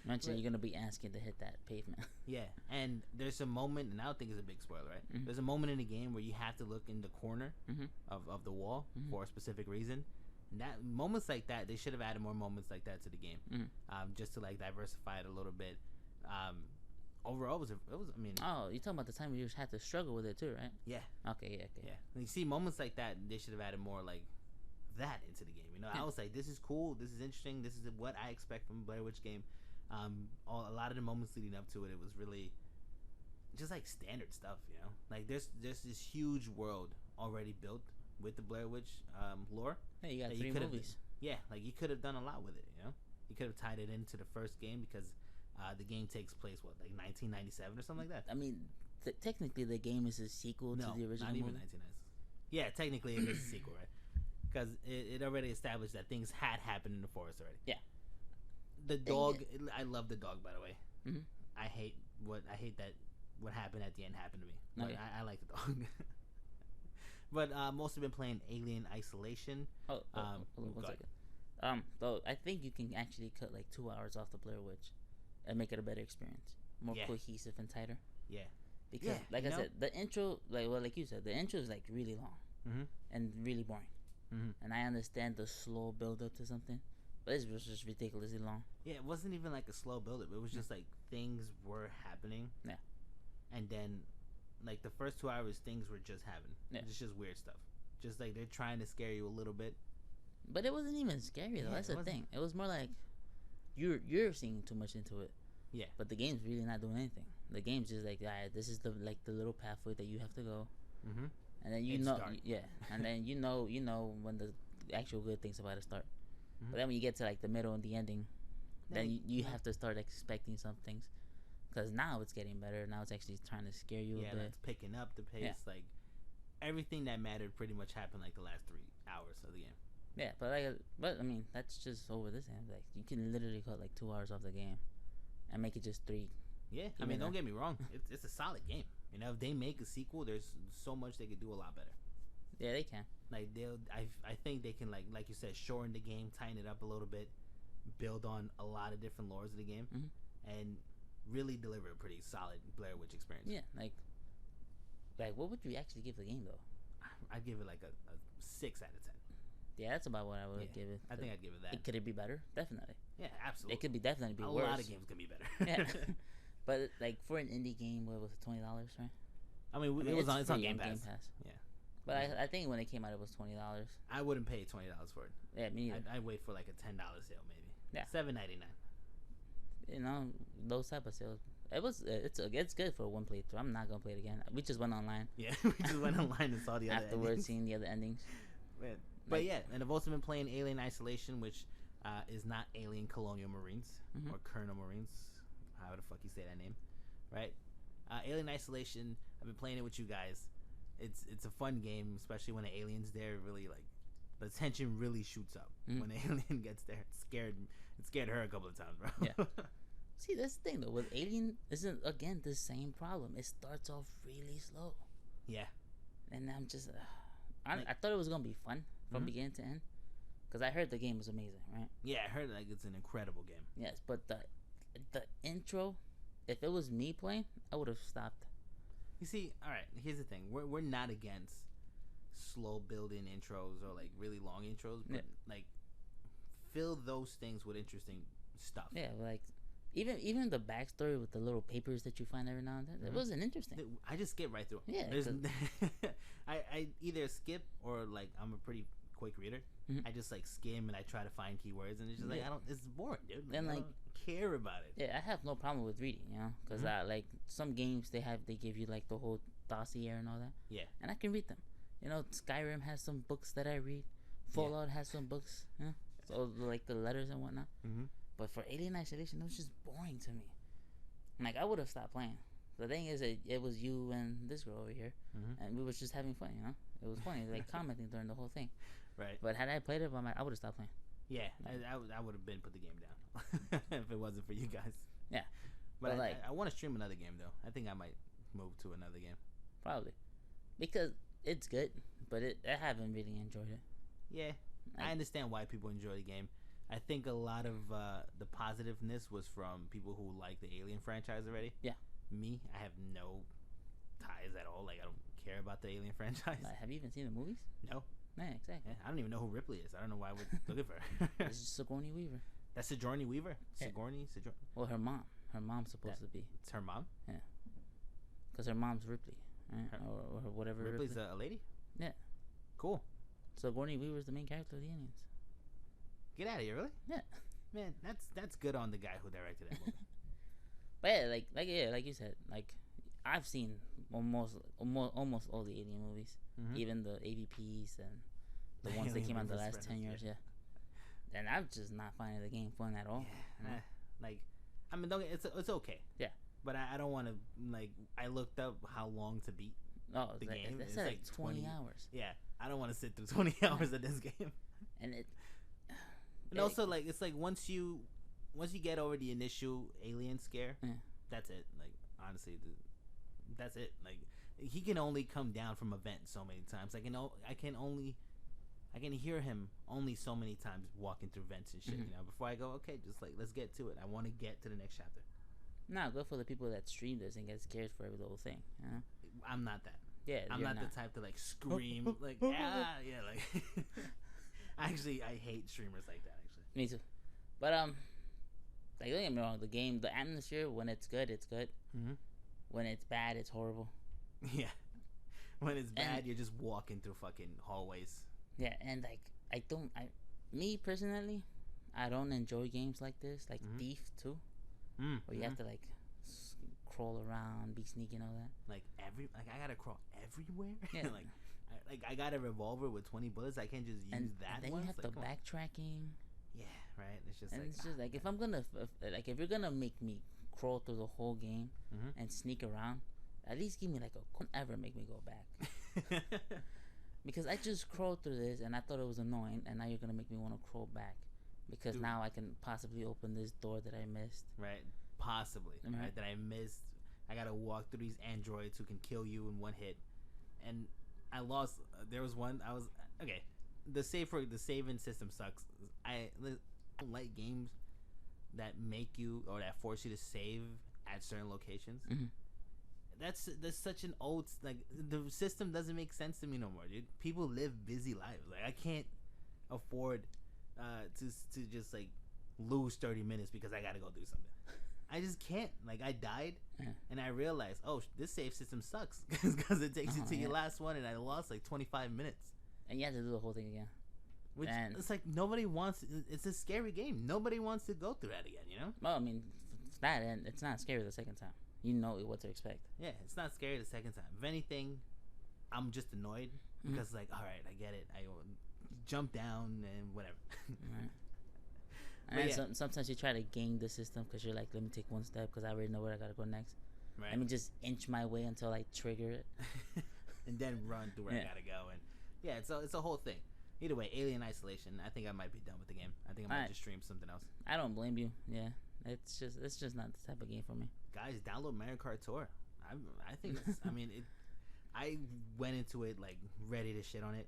Eventually, you're gonna be asking to hit that pavement. Yeah, and there's a moment, and I don't think it's a big spoiler, right? Mm-hmm. There's a moment in the game where you have to look in the corner of the wall for a specific reason. And that moments like that, they should have added more moments like that to the game, just to like diversify it a little bit. Overall, it was. I mean. Oh, you're talking about the time where you had to struggle with it too, right? Yeah. Okay. Yeah. When you see moments like that, they should have added more like that into the game. You know, I was like, this is cool. This is interesting. This is what I expect from a Blair Witch game. A lot of the moments leading up to it, it was really just like standard stuff. You know, like there's this huge world already built with the Blair Witch lore. Hey, you got 3 movies. Yeah, like you could have done a lot with it. You know, you could have tied it into the first game because. The game takes place, like 1997 or something like that? I mean, technically the game is a sequel to the original movie. Not even 1997. Yeah, technically it is a sequel, right? Because it already established that things had happened in the forest already. Yeah. The dog, I love the dog, by the way. Mm-hmm. I hate that what happened at the end happened to me. No, yeah. I like the dog. But mostly been playing Alien Isolation. Hold on 1 second. Though I think you can actually cut like 2 hours off the Blair Witch. And make it a better experience, more cohesive and tighter. Yeah, because like I said, the intro, like you said, the intro is like really long and really boring. And I understand the slow build up to something, but it was just ridiculously long. Yeah, it wasn't even like a slow build up. It was just like things were happening. Yeah, and then like the first 2 hours, things were just happening. Yeah, it's just weird stuff. Just like they're trying to scare you a little bit. But it wasn't even scary though. That's the thing. It was more like. You're seeing too much into it. Yeah. But the game's really not doing anything. The game's just like, this is the little pathway that you have to go. Mm-hmm. And then and then you know when the actual good things about it start. Mm-hmm. But then when you get to like the middle and the ending, then you have to start expecting some things, because now it's getting better. Now it's actually trying to scare you a bit. Yeah, it's picking up the pace. Yeah. Like everything that mattered pretty much happened like the last 3 hours of the game. Yeah, but I mean, that's just over this end. Like, you can literally cut like 2 hours off the game, and make it just 3. Yeah, I mean, don't get me wrong, it's a solid game. You know, if they make a sequel, there's so much they could do a lot better. Yeah, they can. Like I think they can like you said, shorten the game, tighten it up a little bit, build on a lot of different lores of the game, and really deliver a pretty solid Blair Witch experience. Yeah, like what would you actually give the game though? I'd give it like a 6 out of 10. Yeah, that's about what I would give it. I think I'd give it that. Could it be better? Definitely. Yeah, absolutely. It could definitely be worse. A lot of games can be better. Yeah. But like for an indie game, what was it, $20, right? I mean, it's on Game Pass. Yeah. But I think when it came out, it was $20. I wouldn't pay $20 for it. Yeah, me neither. I'd wait for like a $10 sale maybe. Yeah. $7.99. You know, those type of sales. It's good for one playthrough. I'm not gonna play it again. We just went online. Yeah, we just went online and saw the other afterwards, seeing the other endings. Man. But yeah, and I've also been playing Alien Isolation, which is not Alien Colonial Marines or Colonel Marines, however the fuck you say that name, right? Alien Isolation, I've been playing it with you guys. It's a fun game, especially when the alien's there. Really, like, the tension really shoots up when the alien gets there. It scared her a couple of times, bro. Yeah. See, that's the thing though. With Alien, isn't again the same problem. It starts off really slow. Yeah. And I'm just, I thought it was gonna be fun from beginning to end, because I heard the game was amazing, right? Yeah, I heard like it's an incredible game. Yes, but the intro, if it was me playing, I would have stopped. You see, all right. Here's the thing: we're not against slow building intros or like really long intros, but like fill those things with interesting stuff. Yeah, like even the backstory with the little papers that you find every now and then, it wasn't interesting. I just skip right through. Yeah, I either skip or like I'm a pretty quick reader. I just like skim and I try to find keywords, and it's just like it's boring, dude. And I don't care about it. Yeah, I have no problem with reading, you know, because like some games they give you like the whole dossier and all that. Yeah, and I can read them. You know, Skyrim has some books that I read. Fallout has some books. Yeah, so like the letters and whatnot. But for Alien Isolation, it was just boring to me. Like, I would have stopped playing. The thing is, it was you and this girl over here, and we was just having fun, you know? It was funny, like, commenting during the whole thing. Right. But had I played it by I would have stopped playing. Yeah, I would have been put the game down if it wasn't for you guys. Yeah. But I want to stream another game, though. I think I might move to another game. Probably. Because it's good, but I haven't really enjoyed it. Yeah. I understand why people enjoy the game. I think a lot of the positiveness was from people who like the Alien franchise already. Yeah. Me, I have no ties at all. Like, I don't care about the Alien franchise. Have you even seen the movies? No. Yeah, exactly. Yeah, I don't even know who Ripley is. I don't know why I would look for her. This is Sigourney Weaver. That's Sigourney Weaver? Yeah. Sigourney? Well, her mom. Her mom's supposed to be. It's her mom? Yeah. Because her mom's Ripley. Right? Or whatever. Ripley's a lady? Yeah. Cool. Sigourney Weaver's the main character of the Aliens. Get out of here, really? Yeah. Man, that's good on the guy who directed that movie. But yeah, like you said, like I've seen almost all the Alien movies, even the AVPs and the ones that came out the last 10 years. Yeah. And I'm just not finding the game fun at all. Yeah. Like, I mean, it's okay. Yeah. But I don't want to, like, I looked up how long to beat the game. It's like 20 hours. Yeah. I don't want to sit through 20 hours of this game. And also, like, it's like once you get over the initial alien scare, that's it. Like, honestly, that's it. Like, he can only come down from a vent so many times. I can hear him only so many times walking through vents and shit. You know, before I go, okay, just like let's get to it. I want to get to the next chapter. No, go for the people that stream this and get scared for every little thing. You know? I'm not that. Yeah, I'm not the type to like scream like yeah, like. Actually, I hate streamers like that. Actually, me too. But like, don't get me wrong. The game, the atmosphere, when it's good, it's good. When it's bad, it's horrible. Yeah. When it's bad, you're just walking through fucking hallways. Yeah, and like me personally, I don't enjoy games like this, like Thief too, where you have to like crawl around, be sneaky and all that. Like I gotta crawl everywhere. Yeah. I got a revolver with 20 bullets. I can't just use that. And then you have the backtracking. Yeah, right. It's just it's just like if I'm gonna if you're gonna make me crawl through the whole game and sneak around, at least give me like don't ever make me go back. Because I just crawled through this and I thought it was annoying, and now you're gonna make me want to crawl back because now I can possibly open this door that I missed. Right, possibly. Right, that I missed. I gotta walk through these androids who can kill you in one hit, and I lost. There was one. I was okay. The saving system sucks. I don't like games that make you or that force you to save at certain locations. That's such an old, like, the system doesn't make sense to me no more, dude. People live busy lives. Like, I can't afford to just like lose 30 minutes because I gotta go do something. I just can't. Like, I died and I realized, oh, this save system sucks because it takes you to your last one, and I lost like 25 minutes. And you have to do the whole thing again. Which it's like nobody wants. It's a scary game. Nobody wants to go through that again. You know. Well, I mean, it's that, and it's not scary the second time. You know what to expect. Yeah, it's not scary the second time. If anything, I'm just annoyed because, like, all right, I get it. I jump down and whatever. Right. And sometimes you try to game the system because you're like, let me take one step because I already know where I gotta go next. Right. Let me just inch my way until I trigger it, and then run to where I gotta go. And yeah, it's a whole thing. Either way, Alien Isolation. I think I might be done with the game. I think I might just stream something else. I don't blame you. Yeah, it's just not the type of game for me. Guys, download Mario Kart Tour. I think it's, I mean, I went into it like ready to shit on it,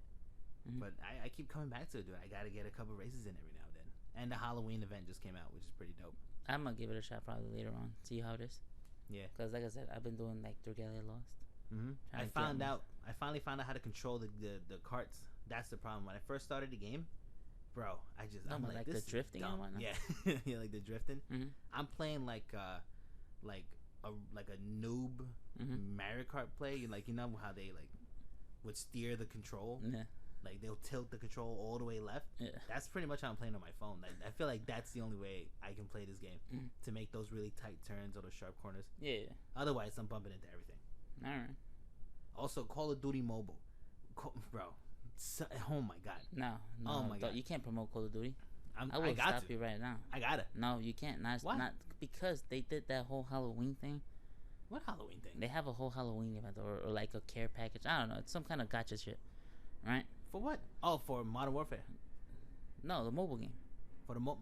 but I keep coming back to it, dude. I gotta get a couple races in every now and then. And the Halloween event just came out, which is pretty dope. I'm gonna give it a shot probably later on. See how it is. Yeah. Because like I said, I've been doing like Dragalia Lost. I finally found out how to control the carts. That's the problem. When I first started the game, bro, I'm like this the drifting and whatnot. Yeah, yeah, like the drifting. I'm playing like a noob Mario Kart play. Like, you know how they like would steer the control. Yeah. Like they'll tilt the control all the way left. Yeah. That's pretty much how I'm playing on my phone. Like, I feel like that's the only way I can play this game to make those really tight turns or those sharp corners. Yeah. Otherwise, I'm bumping into everything. All right. Also, Call of Duty Mobile, bro. Oh my god. No. Oh my god. You can't promote Call of Duty. I will stop you right now. I got it. No, you can't. Why? Not because they did that whole Halloween thing. What Halloween thing? They have a whole Halloween event or like a care package. I don't know. It's some kind of gotcha shit, right? For what? Oh, for Modern Warfare. No, the mobile game. For the bro,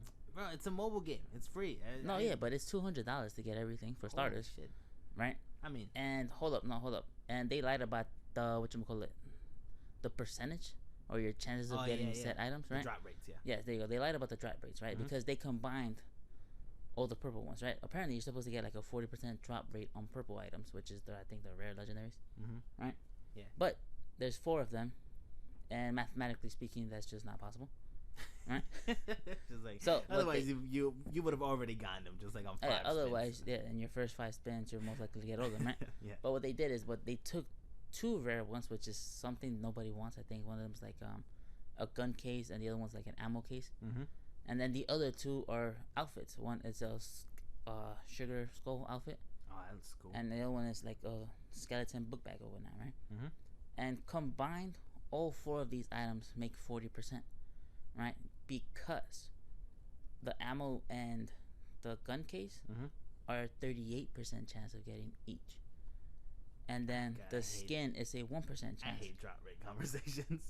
it's a mobile game. It's free. Yeah, but it's $200 to get everything for starters. Shit. Right? I mean, and hold up. And they lied about the the percentage or your chances of getting set items, right? The drop rates, yeah. Yes, there you go. They lied about the drop rates, right? Because they combined all the purple ones, right? Apparently, you're supposed to get like a 40% drop rate on purple items, which is I think the rare legendaries, right? Yeah. But there's 4 of them, and mathematically speaking, that's just not possible, right? Just like so. Otherwise, you would have already gotten them, just like on 5 otherwise, spins. in your first 5 spins, you're most likely to get all of them, right? Yeah. But what they did is they took 2 rare ones, which is something nobody wants. I think one of them's like a gun case, and the other one's like an ammo case. And then the other 2 are outfits. One is a sugar skull outfit. Oh, that's cool. And the other one is like a skeleton book bag or whatnot, right? And combined, all 4 of these items make 40%, right? Because the ammo and the gun case are 38% chance of getting each. And then the skin is a 1% chance. I hate drop rate conversations.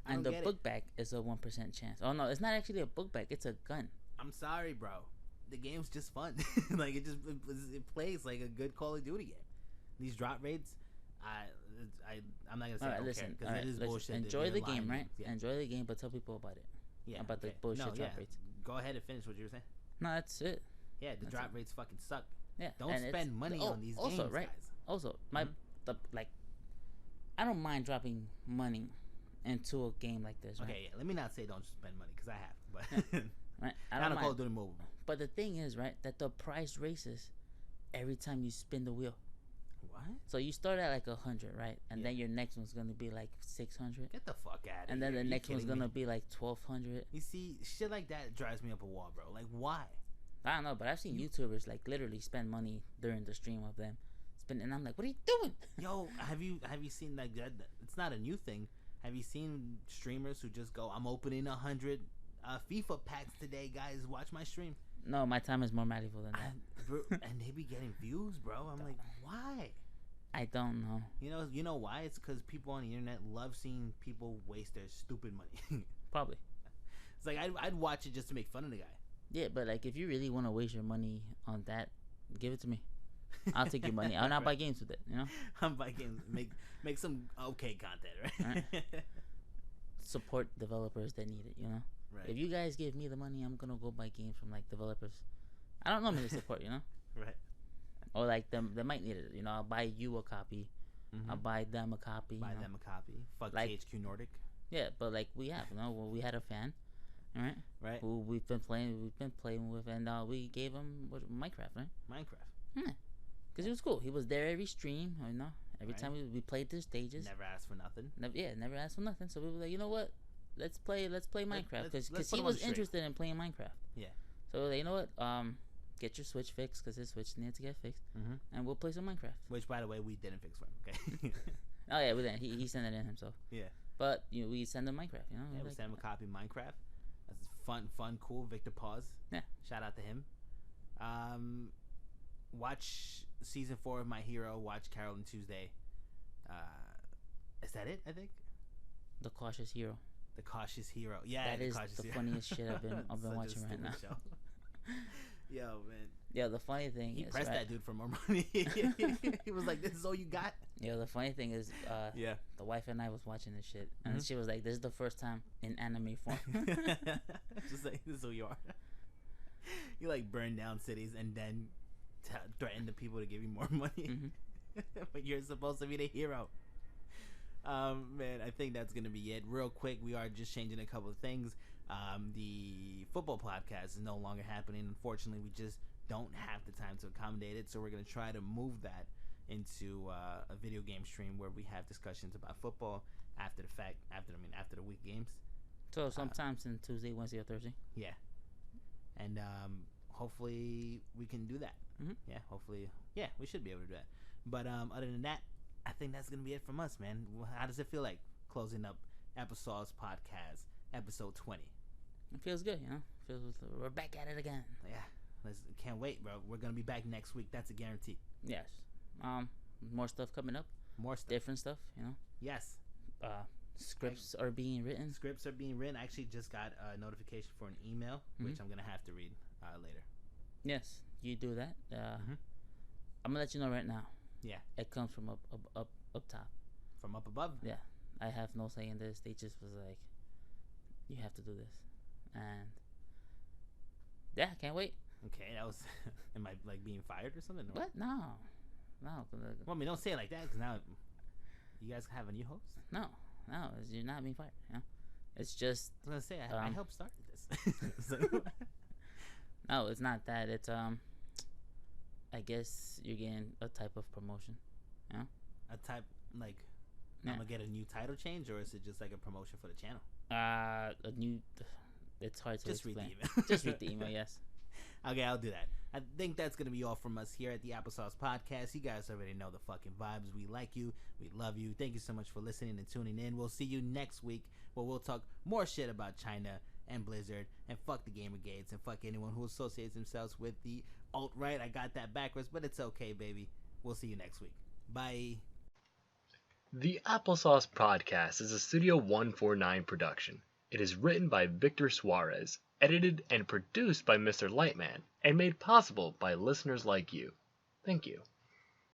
And the book bag is a 1% chance. Oh no, it's not actually a book bag. It's a gun. I'm sorry, bro. The game's just fun. Like it plays like a good Call of Duty game. These drop rates, I'm not gonna say. All right, listen. Because it is bullshit. Enjoy the game, right? Yeah. Enjoy the game, but tell people about it. Yeah. About the bullshit drop rates. Go ahead and finish what you were saying. No, that's it. Yeah, the drop rates fucking suck. Yeah. Don't spend money on these games, right? Guys. Also, I don't mind dropping money into a game like this. Right? Okay, yeah. Let me not say don't spend money because I have, but right. I don't Call of Duty Mobile. But the thing is, right, that the price raises every time you spin the wheel. What? So you start at like 100, right, and then your next one's gonna be like 600. Get the fuck out of here. And then the next one's gonna be like 1200. You see, shit like that drives me up a wall, bro. Like, why? I don't know, but I've seen YouTubers like literally spend money during the stream of them spending, and I'm like, what are you doing? Yo, have you seen like that? It's not a new thing. Have you seen streamers who just go, I'm opening 100 FIFA packs today, guys. Watch my stream. No, my time is more valuable than that. Bro, and they be getting views, bro. I'm like, why? I don't know. You know why? It's because people on the internet love seeing people waste their stupid money. Probably. It's like I'd watch it just to make fun of the guy. Yeah, but like if you really want to waste your money on that, give it to me. I'll take your money. I'll not buy games with it. I'm buy games. Make some okay content, right? Support developers that need it. Right. If you guys give me the money, I'm gonna go buy games from like developers I don't normally support. Right. Or like they might need it. I'll buy you a copy. I'll buy them a copy. Buy them a copy. Fuck like, THQ Nordic. Yeah, but like we have, we had a fan. Right. Who we've been playing with, and we gave him Minecraft, right? Minecraft. Yeah. Because he was cool. He was there every stream, every time we played the stages. Never asked for nothing. Never asked for nothing. So we were like, you know what? Let's play Minecraft because he was interested in playing Minecraft. Yeah. So we were like, you know what? Get your Switch fixed because his Switch needed to get fixed, and we'll play some Minecraft. Which, by the way, we didn't fix for him. Okay. Oh yeah, we didn't. He sent it in himself. Yeah. But we send him Minecraft. Yeah, we send him a copy of Minecraft. That's fun, cool. ViktorPaws. Yeah. Shout out to him. Watch season 4 of My Hero. Watch Carol and Tuesday. Is that it? I think. The Cautious Hero. The Cautious Hero. Yeah, that is the funniest shit I've been watching right now. Yo, man. Yeah, the funny thing he is pressed that dude for more money. He was like, "This is all you got." Yeah, the funny thing is, the wife and I was watching this shit, and she was like, "This is the first time in anime form." Just like, this is who you are. You like burn down cities and then threaten the people to give you more money, but you're supposed to be the hero. Man, I think that's gonna be it. Real quick, we are just changing a couple of things. The football podcast is no longer happening. Unfortunately, we just don't have the time to accommodate it, so we're gonna try to move that into a video game stream where we have discussions about football after the fact, after the week games. So sometimes in Tuesday, Wednesday, or Thursday. Yeah, and hopefully we can do that. Yeah, hopefully, yeah, we should be able to do that. But other than that, I think that's gonna be it from us, man. How does it feel like closing up Applesauce Podcast episode 20? It feels good, we're back at it again. Yeah, can't wait, bro. We're gonna be back next week. That's a guarantee. Yes. More stuff coming up. More stuff. Different stuff, Yes. Scripts are being written. I actually just got a notification for an email, which I'm gonna have to read later. Yes, you do that. I'm gonna let you know right now. Yeah. It comes from up top. From up above? Yeah. I have no say in this. They just was like, you have to do this, and yeah, I can't wait. Okay, that was. Am I like being fired or something? What? No. Well, I mean, don't say it like that, because now you guys have a new host. No, you're not being fired. You know? It's just. I was gonna say I helped start this. No, it's not that. It's I guess you're getting a type of promotion. You know? A type like. Yeah. I'm gonna get a new title change, or is it just like a promotion for the channel? A new. It's hard to explain. Read the email. Just read the email. Yes. Okay, I'll do that. I think that's gonna be all from us here at the Applesauce Podcast. You guys already know the fucking vibes. We like you. We love you. Thank you so much for listening and tuning in. We'll see you next week, where we'll talk more shit about China and Blizzard, and fuck the Gamergates, and fuck anyone who associates themselves with the alt-right. I got that backwards, but it's okay, baby. We'll see you next week. Bye. The Applesauce Podcast is a Studio 149 production. It is written by Victor Suarez, edited and produced by Mr. Lightman, and made possible by listeners like you. Thank you.